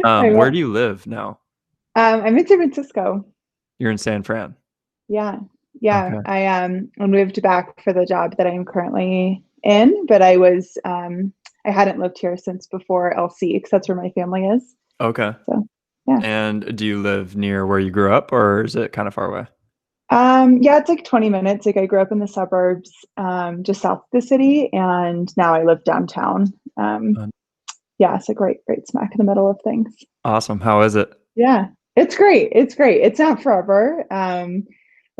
I Where will. do you live now? I'm in San Francisco. You're in San Fran. Yeah. Yeah. Okay. I moved back for the job that I'm currently in, but I hadn't lived here since before LC because that's where my family is. Okay. So yeah. And do you live near where you grew up, or is it kind of far away? Yeah, it's like 20 minutes. Like I grew up in the suburbs, just south of the city, and now I live downtown. Um, Uh, yeah, it's like right smack in the middle of things. Awesome. How is it? Yeah, it's great. It's great. It's not forever.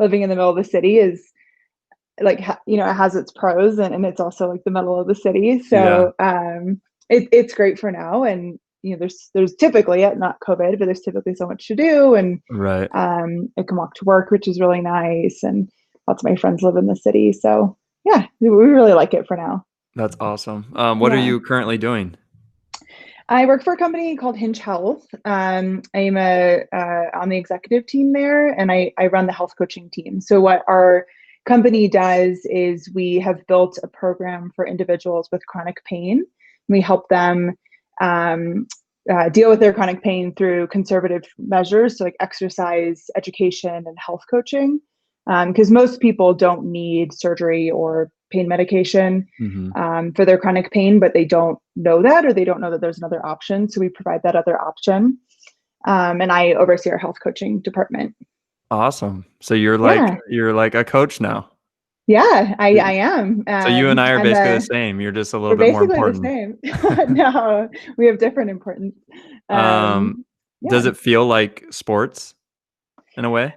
Living in the middle of the city is like, it has its pros and it's also like the middle of the city. Yeah. So it's great for now. And, there's typically, not COVID, but there's typically so much to do. And Right. I can walk to work, which is really nice. And lots of my friends live in the city. So yeah, we really like it for now. That's awesome. What are Yeah. you currently doing? I work for a company called Hinge Health. I'm on the executive team there, and I run the health coaching team. So what our company does is we have built a program for individuals with chronic pain. We help them deal with their chronic pain through conservative measures, so like exercise, education, and health coaching. Because most people don't need surgery or pain medication Hmm. for their chronic pain, but they don't know that, or they don't know that there's another option. So we provide that other option. And I oversee our health coaching department. Awesome. So you're like Yeah. you're like a coach now. Yeah, I Y- am. So you and I are basically the same. You're just a little We're bit more basically the important. same. No, we have different importance. Um, Yeah. does it feel like sports in a way?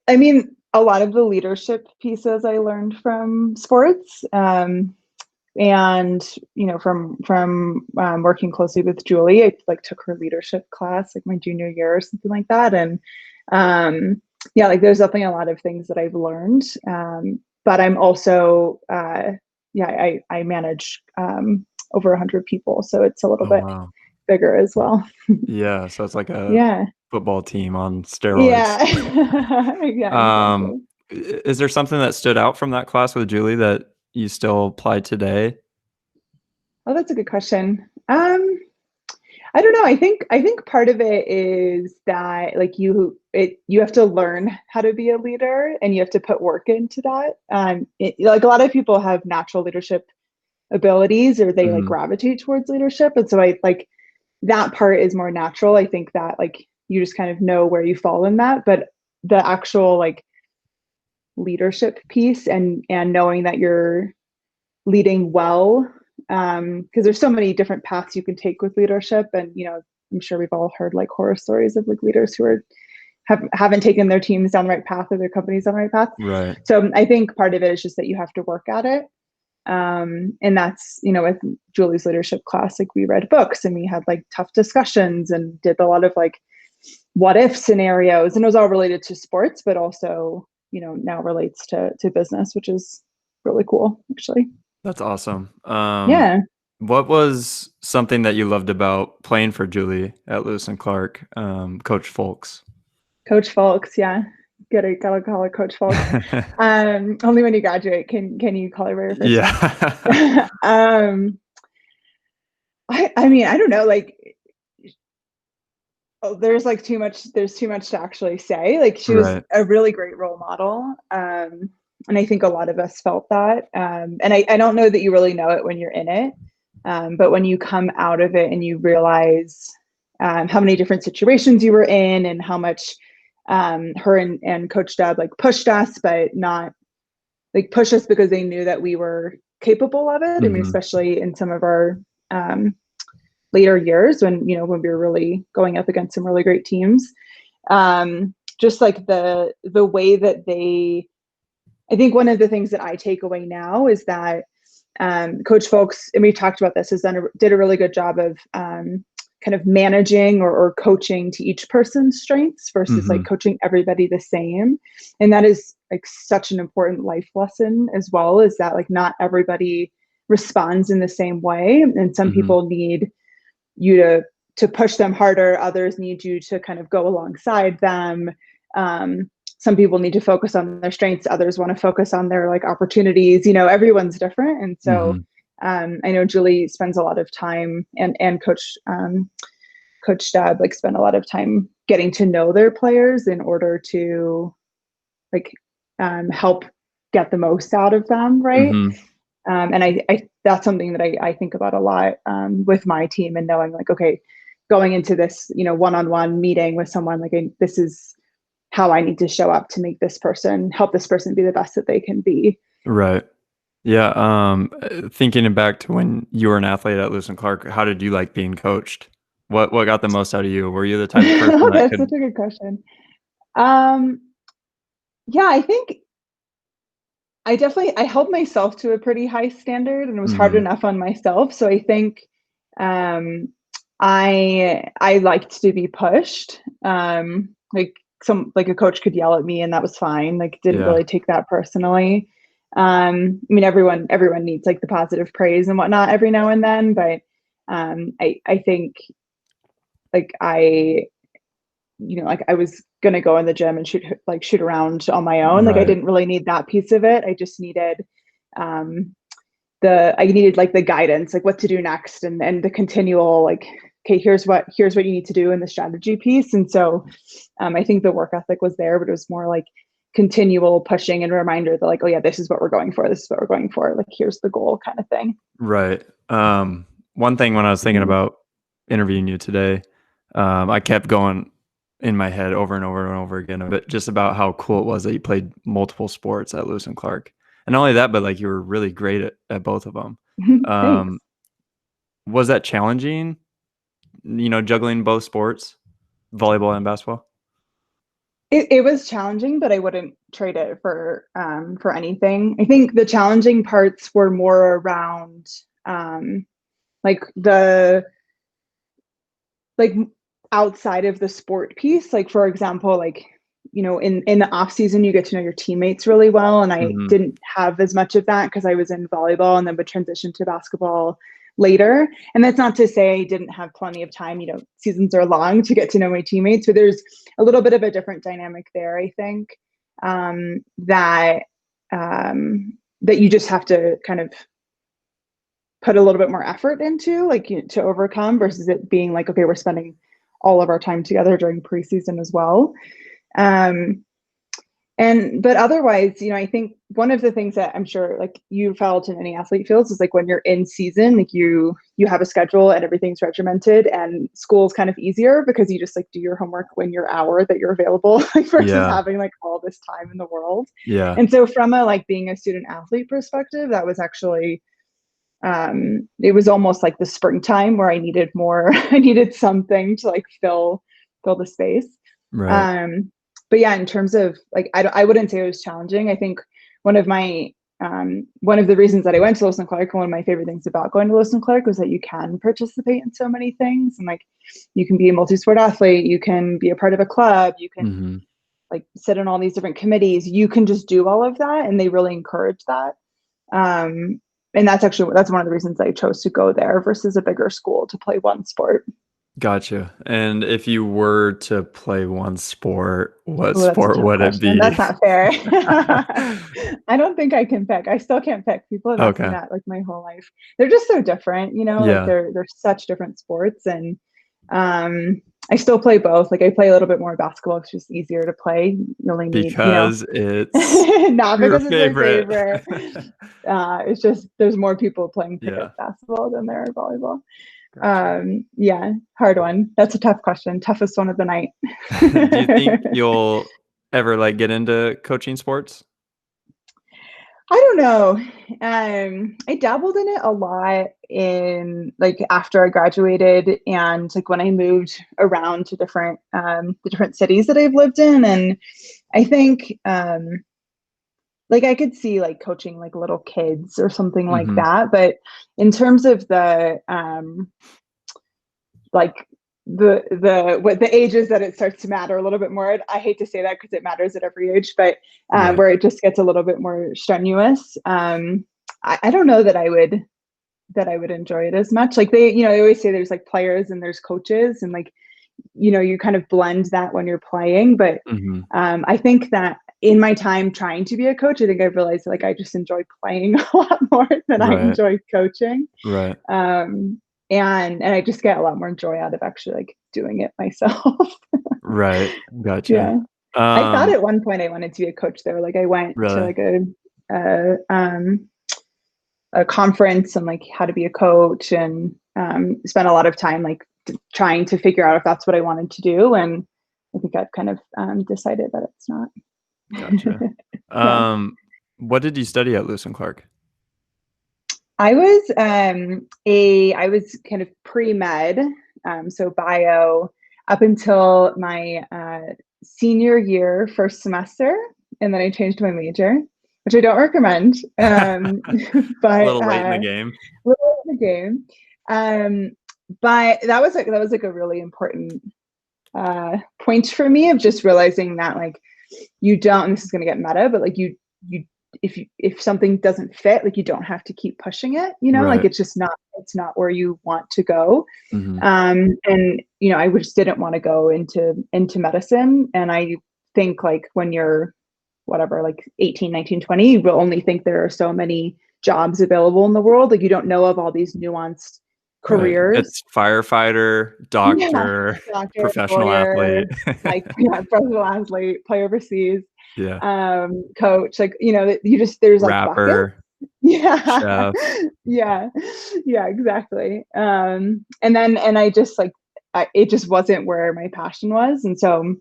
I mean, a lot of the leadership pieces I learned from sports. And from working closely with Julie, I like took her leadership class like my junior year or something like that. And yeah, like there's definitely a lot of things that I've learned. But I'm also yeah, I manage over 100 people, so it's a little Oh bit wow. bigger as well. Yeah, so it's like a Yeah. football team on steroids. Yeah. Yeah, Um, exactly. is there something that stood out from that class with Julie that you still apply today? Oh, that's a good question. I don't know. I think part of it is that like you have to learn how to be a leader and you have to put work into that. Like a lot of people have natural leadership abilities or they like Mhm. gravitate towards leadership, and so I like that part is more natural. I think that like you just kind of know where you fall in that, but the actual like leadership piece and knowing that you're leading well, because there's so many different paths you can take with leadership. And I'm sure we've all heard like horror stories of like leaders who haven't taken their teams down the right path or their companies down the right path. Right. So I think part of it is just that you have to work at it. And that's, with Julie's leadership class, like we read books and we had like tough discussions and did a lot of like what if scenarios, and it was all related to sports, but also now relates to business, which is really cool actually. That's awesome. Yeah. What was something that you loved about playing for Julie at Lewis and Clark, Coach Folks? Coach Folks, yeah. Gotta call her Coach Folks. Only when you graduate can you call her by her first name. Yeah. um, I mean, I don't know, like, oh, there's too much to actually say. Like she was Right. a really great role model. And I think a lot of us felt that. And I don't know that you really know it when you're in it. But when you come out of it and you realize how many different situations you were in and how much her and Coach Deb like pushed us, but not like push us because they knew that we were capable of it. I mean, Mhm. especially in some of our later years when when we were really going up against some really great teams. Just like the way that I think one of the things that I take away now is that Coach Folks, and we talked about this, did a really good job of kind of managing or coaching to each person's strengths versus like Mhm. coaching everybody the same. And that is like such an important life lesson as well, is that like not everybody responds in the same way. And some Mhm. people need you to push them harder. Others need you to kind of go alongside them. Some people need to focus on their strengths. Others want to focus on their like opportunities. Everyone's different, and so Mhm. I know Julie spends a lot of time, and Coach Deb like spend a lot of time getting to know their players in order to like help get the most out of them, right? Mm-hmm. And I that's something that I think about a lot with my team, and knowing like, okay, going into this, one-on-one meeting with someone, like this is how I need to show up to make this person, help this person be the best that they can be. Right. Yeah. Thinking back to when you were an athlete at Lewis and Clark, how did you like being coached? What got the most out of you? Were you the type of person that That's could? such a good question. Um, yeah, I think I held myself to a pretty high standard, and it was hard Mm-hmm. enough on myself. So I think um, I liked to be pushed. Like a coach could yell at me, and that was fine. Like, didn't Yeah. really take that personally. I mean, everyone needs like the positive praise and whatnot every now and then, but I think like like I was gonna go in the gym and shoot around on my own. Like I Right. didn't really need that piece of it. I just needed um I needed like the guidance, like what to do next, and the continual like, okay, here's what you need to do in the strategy piece. And so I think the work ethic was there, but it was more like continual pushing and reminder that like, oh yeah, this is what we're going for. This is what we're going for. Like here's the goal kind of thing. Right. One thing when I was thinking Mhm. about interviewing you today, I kept going in my head over and over and over again a bit just about how cool it was that you played multiple sports at Lewis and Clark. And not only that, but like you were really great at both of them. Thanks. Was that challenging, juggling both sports, volleyball and basketball? It was challenging, but I wouldn't trade it for anything. I think the challenging parts were more around like like outside of the sport piece. Like for example, like in the off season you get to know your teammates really well, and I Mhm. didn't have as much of that because I was in volleyball and then would transition to basketball later. And that's not to say I didn't have plenty of time, seasons are long, to get to know my teammates, but there's a little bit of a different dynamic there, I think, that that you just have to kind of put a little bit more effort into, like, to overcome, versus it being like, okay, we're spending all of our time together during preseason as well. um but otherwise, I think one of the things that I'm sure like you felt in any athlete feels is like when you're in season, like you have a schedule and everything's regimented, and school's kind of easier because you just like do your homework when your hour that you're available, like versus Yeah. having like all this time in the world. Yeah. And so from a like being a student athlete perspective, that was actually it was almost like the springtime where I needed more I needed something to like fill the space. Right. But yeah, in terms of like, I wouldn't say it was challenging. I think one of one of the reasons that I went to Lewis and Clark, and one of my favorite things about going to Lewis and Clark, was that you can participate in so many things, and like you can be a multi-sport athlete, you can be a part of a club, you can Mhm. like sit in all these different committees, you can just do all of that, and they really encourage that. And that's one of the reasons I chose to go there versus a bigger school to play one sport. Gotcha. And if you were to play one sport, what Oh, that's a sport tough would it question. be? That's not fair. I don't think I can pick. I still can't pick. People have asked me Okay. that like my whole life. They're just so different, like Yeah. they're such different sports. And I still play both. Like I play a little bit more basketball. It's just easier to play. You only need, Because it's not your because it's my favorite. favorite. It's just there's more people playing Yeah. pickup basketball than there are volleyball. Gotcha. Yeah, hard one. That's a tough question. Toughest one of the night. Do you think you'll ever like get into coaching sports? I don't know. I dabbled in it a lot in like after I graduated, and like when I moved around to different the different cities that I've lived in. And I think like I could see like coaching like little kids or something like Mhm. that. But in terms of the like the what the ages that it starts to matter a little bit more. I hate to say that because it matters at every age, but Right. where it just gets a little bit more strenuous. I don't know that I would enjoy it as much. Like they always say there's like players and there's coaches, and like you kind of blend that when you're playing. But Mhm. I think that in my time trying to be a coach, I think I've realized like I just enjoy playing a lot more than I Right. enjoy coaching. Right. And I just get a lot more joy out of actually like doing it myself. Right. Gotcha. Yeah. I thought at one point I wanted to be a coach though. Like I went to Really? like a conference on like how to be a coach, and spent a lot of time like trying to figure out if that's what I wanted to do. And I think I've kind of decided that it's not. Gotcha. Yeah. What did you study at Lewis and Clark? I was kind of pre-med, so bio up until my senior year, first semester, and then I changed my major, which I don't recommend. A But little late in the game. little in the game. But that was like a really important point for me of just realizing that like you don't, and this is going to get meta, but like you if something doesn't fit, like you don't have to keep pushing it, you know, like Right. it's not where you want to go. Mm-hmm. And you know, I just didn't want to go into medicine. And I think like when you're whatever, like 18, 19, 20, you will only think there are so many jobs available in the world. Like you don't know of all these nuanced Right. careers. It's firefighter, Yeah. doctor, Doctor, professional lawyer, athlete. like yeah, professional athlete, play overseas, Yeah. coach, like, you know, you just, there's like buckets. Rapper, Yeah. chef. Yeah. Yeah, exactly. And I just like, it just wasn't where my passion was. And so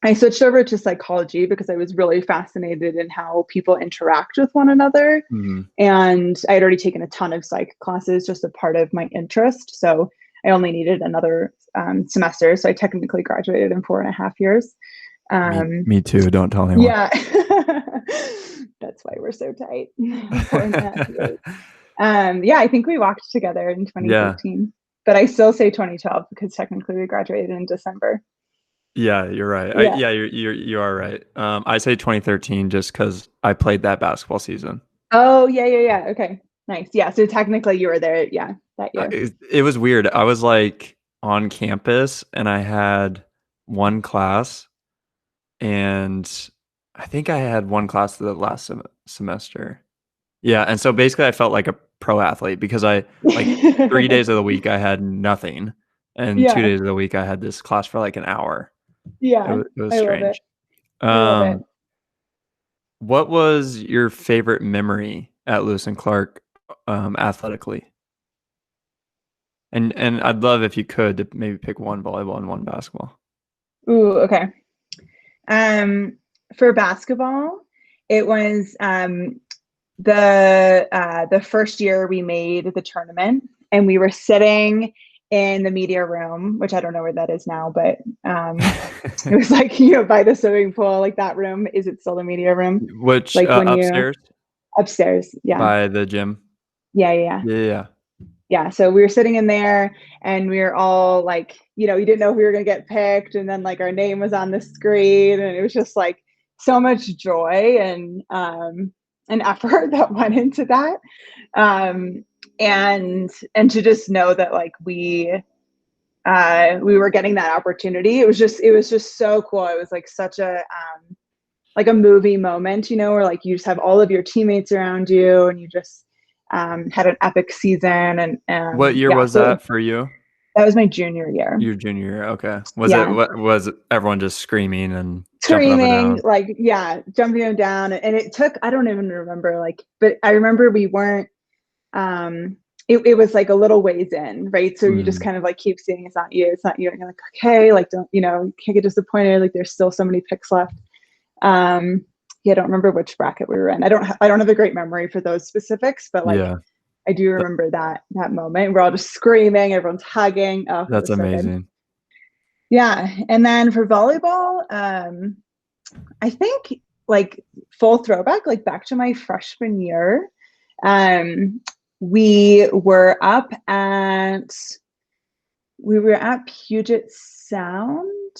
I switched over to psychology because I was really fascinated in how people interact with one another. Mm-hmm. And I had already taken a ton of psych classes, just a part of my interest. So I only needed another semester. So I technically graduated in 4.5 years. Me too. Don't tell anyone. Yeah. That's why we're so tight. 4.5 years. Yeah, I think we walked together in Yeah. 2013, but I still say 2012 because technically we graduated in December. Yeah, you're right. Yeah. You are right. I say 2013 just because I played that basketball season. Oh, yeah. Okay, nice. Yeah, so technically you were there, yeah, that year. It was weird. I was like on campus and I had one class, and I think I had one class the last semester. Yeah, and so basically I felt like a pro athlete because I like 3 days of the week I had nothing, and 2 Yeah, days of the week I had this class for like an hour. yeah, It was I love it. strange. I love it. What was your favorite memory at Lewis and Clark, athletically? And I'd love if you could to maybe pick one volleyball and one basketball. Ooh, okay. For basketball, it was the first year we made the tournament, and we were sitting in the media room, which I don't know where that is now, but it was like, you know, by the swimming pool, like that room. Is it still the media room? Which, Like when you upstairs upstairs, yeah. by the gym? Yeah. Yeah. Yeah, so we were sitting in there and we were all like, you know, we didn't know if we were going to get picked, and then like our name was on the screen, and it was just like so much joy and effort that went into that. And to just know that like we were getting that opportunity. It was just so cool. It was like such a like a movie moment, you know, where like you just have all of your teammates around you, and you just had an epic season. What And year yeah, was so that for you? that was my junior year. Your junior year, okay. Yeah, Was everyone just screaming and jumping up and screaming, down? like, yeah, jumping them down. And it took, I don't even remember, like, but I remember we weren't, it was like a little ways in, right? So you just Mhm. kind of like keep seeing it's not you. And you're like, okay, like, don't, you know, can't get disappointed. Like there's still so many picks left. Yeah, I don't remember which bracket we were in. I don't have a great memory for those specifics, but like Yeah. I do remember that moment. We're all just screaming, everyone's hugging. Oh, it That's was so good. amazing. Yeah. And then for volleyball, I think like full throwback, like back to my freshman year. We were up at Puget Sound.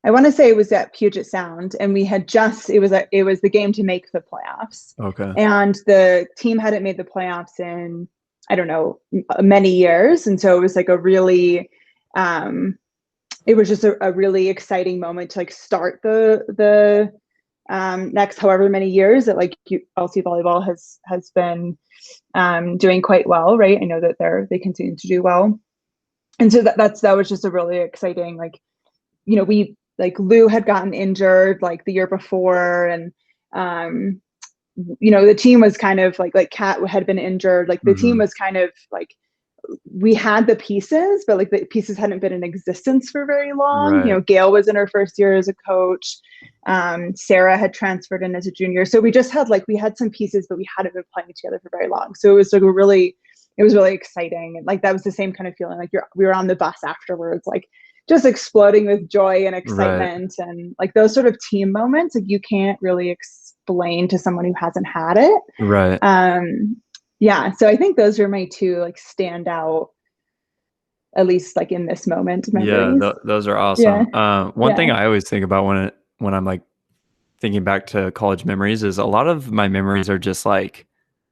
I want to say it was at Puget Sound, and we had just, it was the game to make the playoffs. Okay. And the team hadn't made the playoffs in, I don't know, many years. And so it was like a really it was just a really exciting moment to like start the next however many years that like LC volleyball has been doing quite well, right? I know that they continue to do well, and so that was just a really exciting, like, you know, we like Lou had gotten injured like the year before, and you know, the team was kind of like Kat had been injured, like the team was kind of like, we had the pieces, but like the pieces hadn't been in existence for very long. Right. You know, Gail was in her first year as a coach. Sarah had transferred in as a junior. So we just had like, we had some pieces, but we hadn't been playing together for very long. So it was like it was really exciting. And like, that was the same kind of feeling, like we were on the bus afterwards, like just exploding with joy and excitement. Right. And like those sort of team moments, like you can't really explain to someone who hasn't had it. Right. Yeah, so I think those are my two like standout, at least like in this moment, memories. Yeah, those are Yeah, awesome. One thing I always think about when I'm like thinking back to college memories is a lot of my memories are just like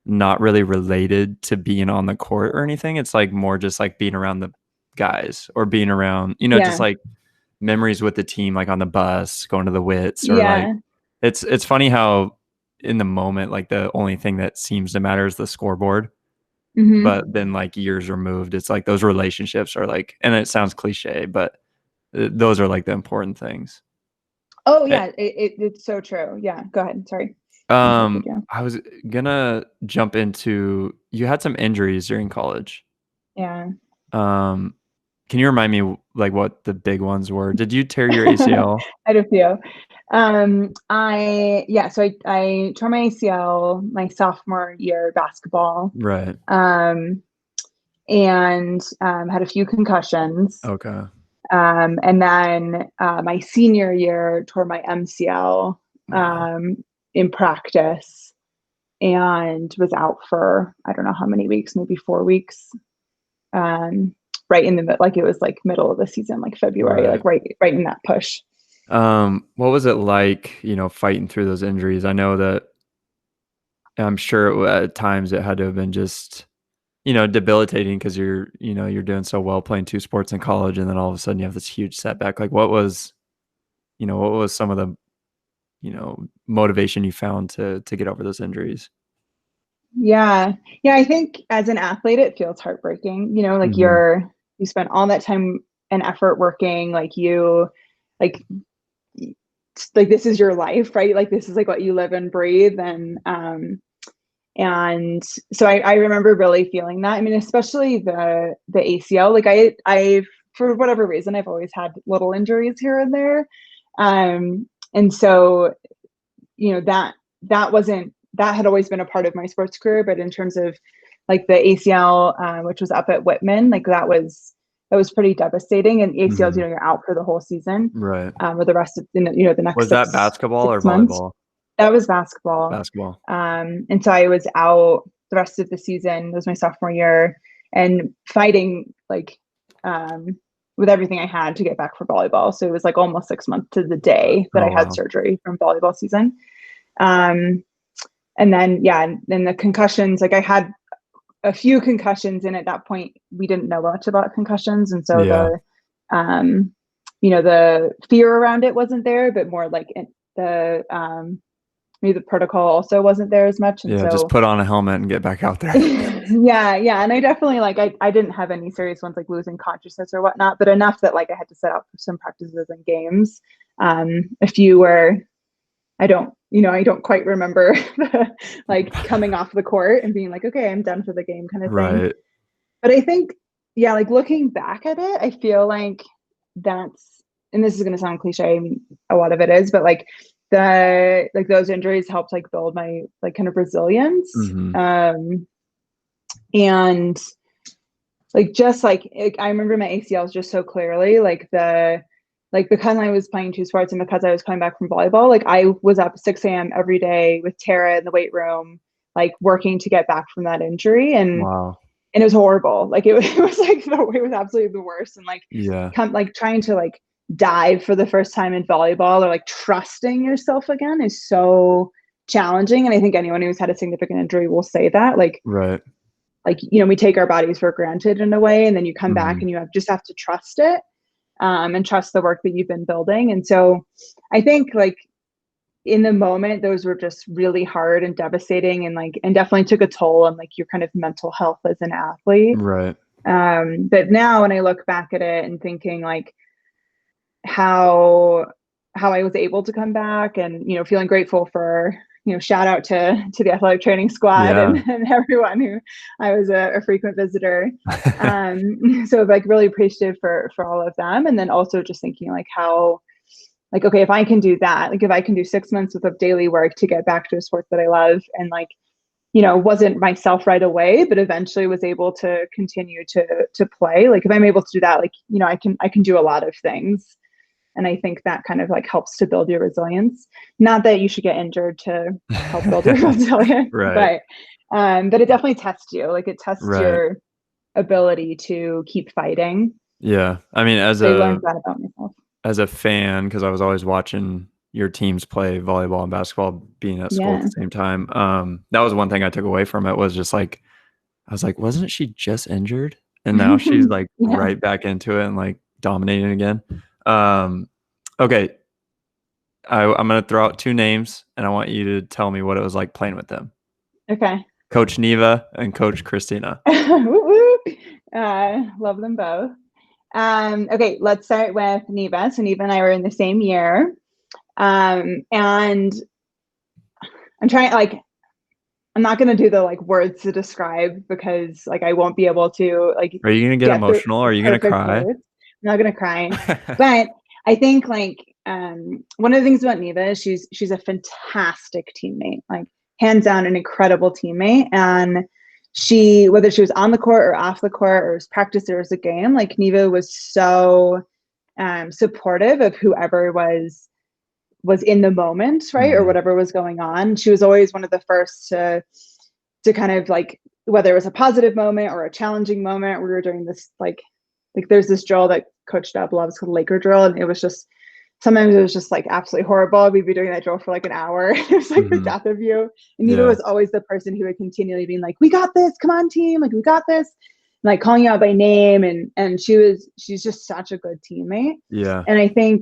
not really related to being on the court or anything. It's like more just like being around the guys or being around, you know, just yeah, like memories with the team, like on the bus, going to the Wits, or like yeah. it's funny how in the moment, like the only thing that seems to matter is the scoreboard. Mm-hmm. But then like years removed, it's like those relationships are like, and it sounds cliche, but those are like the important things. Oh Eh, yeah, it's so true. Yeah, go ahead. Sorry, interrupted you. I was gonna jump into, you had some injuries during college. Yeah. Um, can you remind me like what the big ones were? Did you tear your ACL? I had a few. So I tore my ACL my sophomore year basketball, Right. um, and had a few concussions. Okay. And then my senior year tore my MCL Wow. in practice and was out for I don't know how many weeks, maybe 4 weeks. Right in the like it was like middle of the season, like February, Right. like right in that push. What was it like, you know, fighting through those injuries? I know that I'm sure at times it had to have been just, you know, debilitating because you're doing so well playing two sports in college, and then all of a sudden you have this huge setback. Like what was some of the, you know, motivation you found to get over those injuries? Yeah. Yeah. I think as an athlete, it feels heartbreaking, you know, like Mhm. you spent all that time and effort working, like, like this is your life, right? Like this is like what you live and breathe. And so I remember really feeling that. I mean, especially the ACL, like I for whatever reason, I've always had little injuries here and there. And so, you know, that had always been a part of my sports career, but in terms of like the ACL, which was up at Whitman, like that was pretty devastating. And ACLs, you Mhm. know, you're out for the whole season, Right. or the rest of you know the next Was that basketball or six months. volleyball? That was basketball. Basketball. And so I was out the rest of the season. It was my sophomore year, and fighting like with everything I had to get back for volleyball. So it was like almost 6 months to the day that Oh, I had wow. surgery from volleyball season. Um, and then yeah, and then the concussions. Like I had a few concussions, and at that point we didn't know much about concussions, and so Yeah. um, you know, the fear around it wasn't there, but more like the maybe the protocol also wasn't there as much. And Yeah, just so put on a helmet and get back out there. yeah, and I definitely like I didn't have any serious ones like losing consciousness or whatnot, but enough that like I had to set up some practices and games. A few where I don't quite remember like coming off the court and being like, okay, I'm done for the game kind of thing. Right. But I think, yeah, like looking back at it, I feel like that's, and this is going to sound cliche, I mean, a lot of it is, but like those injuries helped like build my like kind of resilience. Mhm. And like just like I remember my ACLs just so clearly, like because I was playing two sports and because I was coming back from volleyball, like I was up 6 a.m. every day with Tara in the weight room, like working to get back from that injury. Wow. And it was horrible. Like it was like it was absolutely the worst. And like Yeah. trying to like dive for the first time in volleyball or like trusting yourself again is so challenging. And I think anyone who's had a significant injury will say that. Right. Like, you know, we take our bodies for granted in a way, and then you come back Mhm. and just have to trust it. and trust the work that you've been building. And so I think like in the moment, those were just really hard and devastating, and like, and definitely took a toll on like your kind of mental health as an athlete. Right. But now when I look back at it and thinking like how I was able to come back, and feeling grateful for, shout out to the athletic training squad Yeah. and everyone who I was a frequent visitor. So like really appreciative for all of them, and then also just thinking like how, like, okay, if I can do that, like if I can do 6 months of daily work to get back to a sport that I love, and like, wasn't myself right away, but eventually was able to continue to play. Like if I'm able to do that, like, I can do a lot of things. And I think that kind of like helps to build your resilience. Not that you should get injured to help build your resilience, Right. but it definitely tests you. Like it tests Right. your ability to keep fighting. Yeah. I mean, I learned that about myself. as a fan, because I was always watching your teams play volleyball and basketball, being at school at Yeah. the same time. That was one thing I took away from it, was just like, I was like, wasn't she just injured? And now she's like Yeah. right back into it and like dominating again. Okay. I'm going to throw out 2 names, and I want you to tell me what it was like playing with them. Okay. Coach Neva and Coach Christina. Love them both. Okay, let's start with Neva. So Neva and I were in the same year. And I'm trying, like, I'm not going to do the like words to describe, because like I won't be able to like Are you going to get emotional? Are you going to perfect cry? words. I'm not going to cry, but I think like one of the things about Neva is she's a fantastic teammate, like hands down an incredible teammate. And she, whether she was on the court or off the court, or was practice or was a game, like Neva was so supportive of whoever was in the moment, right? Or whatever was going on. She was always one of the first to kind of like, whether it was a positive moment or a challenging moment. We were doing this like there's this drill that Coach Deb loves called Laker drill, and it was just, sometimes it was just like absolutely horrible. We'd be doing that drill for like an hour. It was like the death of you. And Neva was always the person who would continually be like, we got this, come on team, like we got this, like calling you out by name. And she's just such a good teammate. Yeah. And I think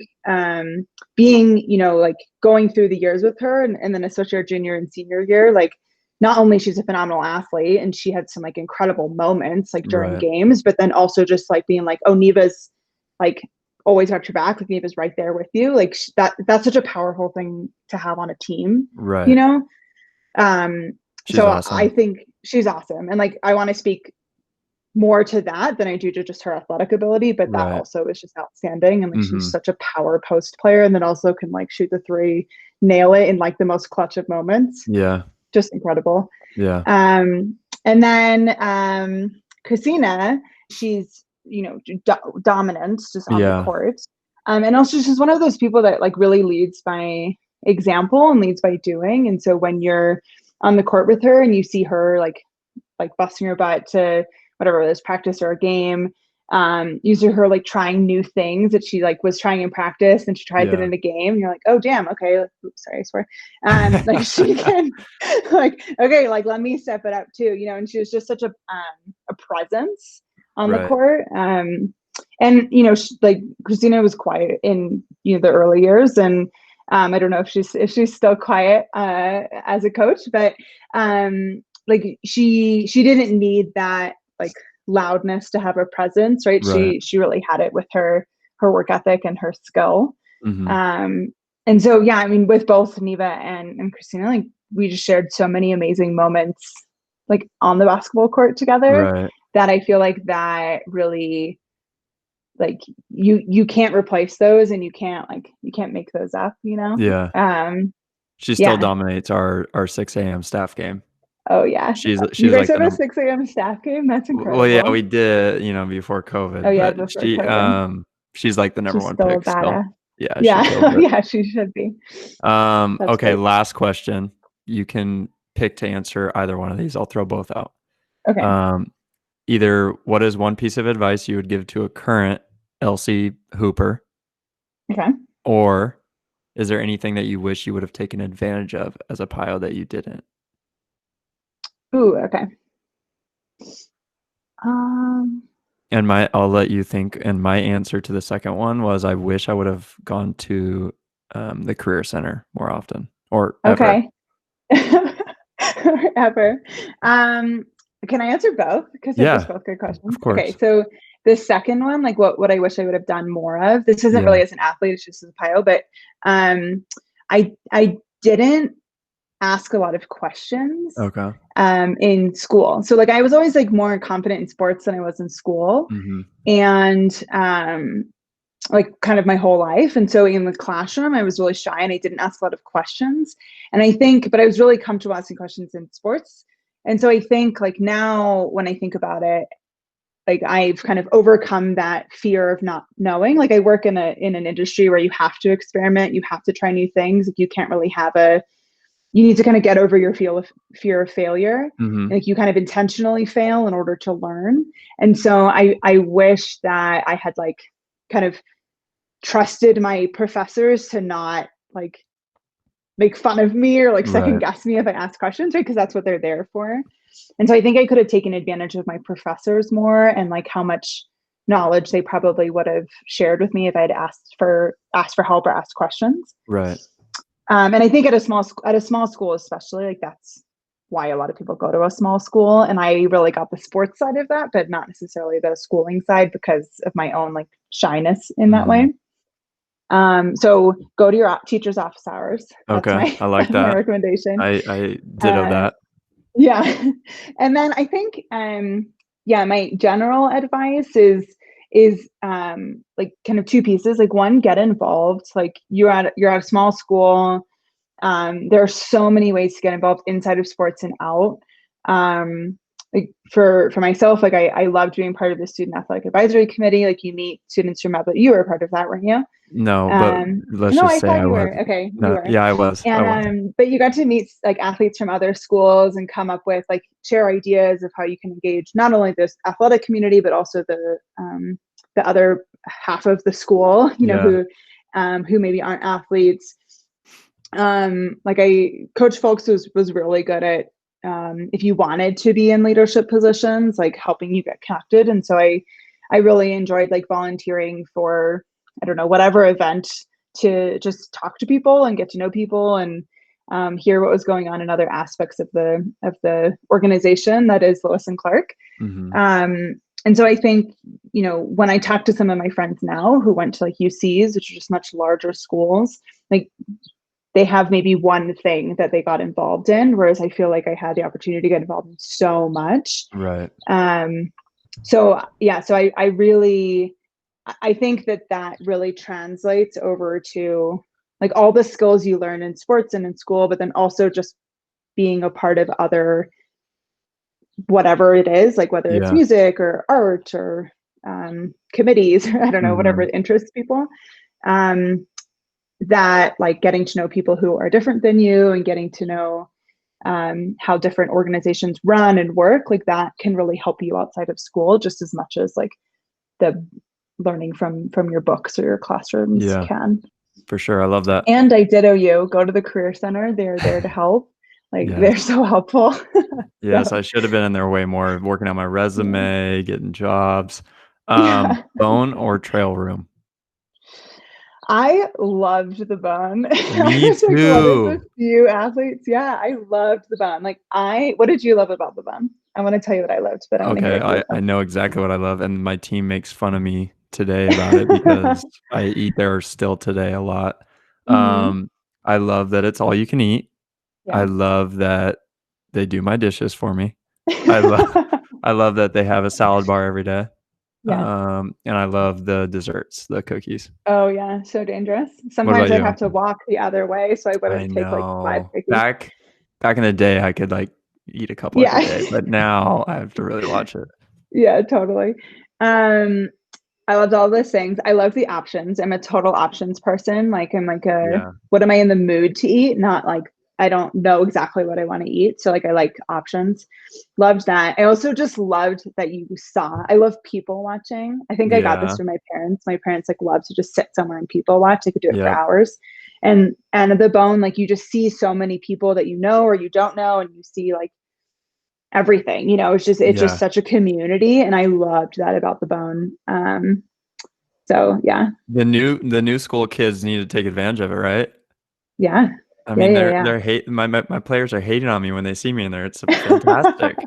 being, like going through the years with her, and then especially our junior and senior year, like not only she's a phenomenal athlete and she had some like incredible moments like during games, but then also just like being like, oh, Neva's like always got your back, like Neva's right there with you. Like that's such a powerful thing to have on a team, right? So awesome. I think she's awesome, and like I want to speak more to that than I do to just her athletic ability, but that also is just outstanding. And like she's such a power post player, and then also can like shoot the 3, nail it in like the most clutch of moments. Yeah, just incredible. Yeah. And then Christina, she's dominant just on the court, and also she's one of those people that like really leads by example and leads by doing. And so when you're on the court with her and you see her like busting her butt to whatever it is, practice or a game, usually her like trying new things that she like was trying in practice and she tries it in a game, and you're like, oh damn, okay, oops, sorry, I swear. Like she can like, okay, like let me step it up too, and she was just such a presence on the court. And like Christina was quiet in the early years, and I don't know if she's still quiet as a coach, but like she didn't need that like loudness to have a presence, right? She really had it with her work ethic and her skill. And so yeah, I mean, with both Neva and Christina, like we just shared so many amazing moments like on the basketball court together, that I feel like that really, like you can't replace those, and you can't make those up, She still dominates our 6 a.m. staff game. Oh yeah, she's you guys like have a 6 a.m. staff game? That's incredible. Well, yeah, we did, before COVID. Oh yeah, but she's like the number one still pick. Still. Yeah, she should be. Okay, last question. You can pick to answer either one of these. I'll throw both out. Okay. Either, what is one piece of advice you would give to a current LC hooper? Okay. Or is there anything that you wish you would have taken advantage of as a Pio that you didn't? Ooh, okay. And I'll let you think. And my answer to the second one was, I wish I would have gone to the career center more often or ever. Okay. Ever. Um, can I answer both? Because they're just Yeah, both good questions. of Okay, course. so the second one, like what I wish I would have done more of. This isn't Yeah. really as an athlete, it's just as a PIO, but I didn't ask a lot of questions Okay. in school. So like I was always like more confident in sports than I was in school. Hmm. And like kind of my whole life. And so in the classroom, I was really shy and I didn't ask a lot of questions. And I think, but I was really comfortable asking questions in sports. And so I think like now when I think about it, like I've kind of overcome that fear of not knowing. Like I work in an industry where you have to experiment, you have to try new things. Like you can't really have you need to kind of get over your fear of failure. Hmm. Like you kind of intentionally fail in order to learn. And so I wish that I had like kind of trusted my professors to not like make fun of me or like second Right. guess me if I ask questions, right? Because that's what they're there for. And so I think I could have taken advantage of my professors more and like how much knowledge they probably would have shared with me if I had asked for help or asked questions. Right. And I think at a small school, especially, like that's why a lot of people go to a small school. And I really got the sports side of that, but not necessarily the schooling side because of my own like shyness in that Hmm. way. So go to your teacher's office hours. That's Okay. my I like that's my that. recommendation. I ditto Uh, that. yeah, and then I think yeah, my general advice is like kind of two pieces. Like one, get involved. Like you're at a small school. There are so many ways to get involved inside of sports and out. Like for myself, like I loved being part of the student athletic advisory committee. Like you meet students from out, you were a part of that, weren't you? No, but let's No, just I say thought I you was. were. Okay, you No, were. yeah, I was. I And was. but you got to meet like athletes from other schools and come up with like share ideas of how you can engage not only this athletic community but also the other half of the school, Yeah. who maybe aren't athletes. Like Coach Folks was really good at if you wanted to be in leadership positions, like helping you get connected. And so I really enjoyed like volunteering for, I don't know, whatever event to just talk to people and get to know people and hear what was going on in other aspects of the organization that is Lewis and Clark. Hmm. And so I think, when I talk to some of my friends now who went to like UCs, which are just much larger schools, like they have maybe one thing that they got involved in, whereas I feel like I had the opportunity to get involved in so much. Right. So yeah, so I really, I think that really translates over to like all the skills you learn in sports and in school, but then also just being a part of other, whatever it is, like whether it's Yeah. music or art or committees, or I don't know, whatever Hmm. interests people. Um, that like getting to know people who are different than you and getting to know how different organizations run and work, like that can really help you outside of school just as much as like the learning from your books or your classrooms Yeah, can. for sure. I love that. And I ditto you, go to the career center. They're there to help. Like Yes. they're so helpful. Yes, So I should have been in there way more, working on my yeah. resume, getting jobs. Yeah. Bone or trail room? I loved the bun. I Me was like one of the too. few athletes. Yeah, I loved the bun. Like what did you love about the bun? I want to tell you what I loved, but I want to hear Okay, what you I loved. know exactly what I love, and my team makes fun of me today about it because I eat there still today a lot. Hmm. Um, I love that it's all you can eat. I Yeah. love that they do my dishes for me. I love I love that they have a salad bar every day. Yeah. And I love the desserts, the cookies. Oh yeah, so dangerous. What about Sometimes I'd you? have to walk the other way, so I I wouldn't take like 5 know. cookies. Back in the day, I could, like, eat a couple Yeah. every day, but now I have to really watch it. Yeah, totally. Um, I loved all those things. I love the options. I'm a total options person. Like I'm like Yeah. what am I in the mood to eat? Not like I don't know exactly what I want to eat. So like I like options. Loved that. I also just loved that you saw. I love people watching. I think I got this Yeah. from my parents. My parents like love to just sit somewhere and people watch. They could do it for Yep. hours. And the bone, like you just see so many people that you know or you don't know, and you see like everything. You know, it's just Yeah. such a community, and I loved that about the Bone. So yeah, The new school kids need to take advantage of it, right? yeah, I yeah, mean, yeah, they're yeah. hate my players are hating on me when they see me in there. It's fantastic.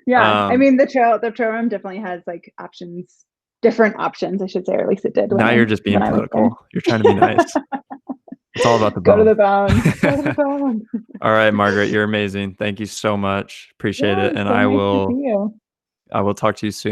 Yeah, I Um, mean the trail room definitely has like options, different options, I should say, or at least it did Now you're just being when I was there. political. You're trying to be nice. It's all about the Go to bone. the Bone. Go to the Bone. All right, Margaret, you're amazing. Thank you so much. Appreciate Yeah, it. And so nice to see you. I will talk to you soon.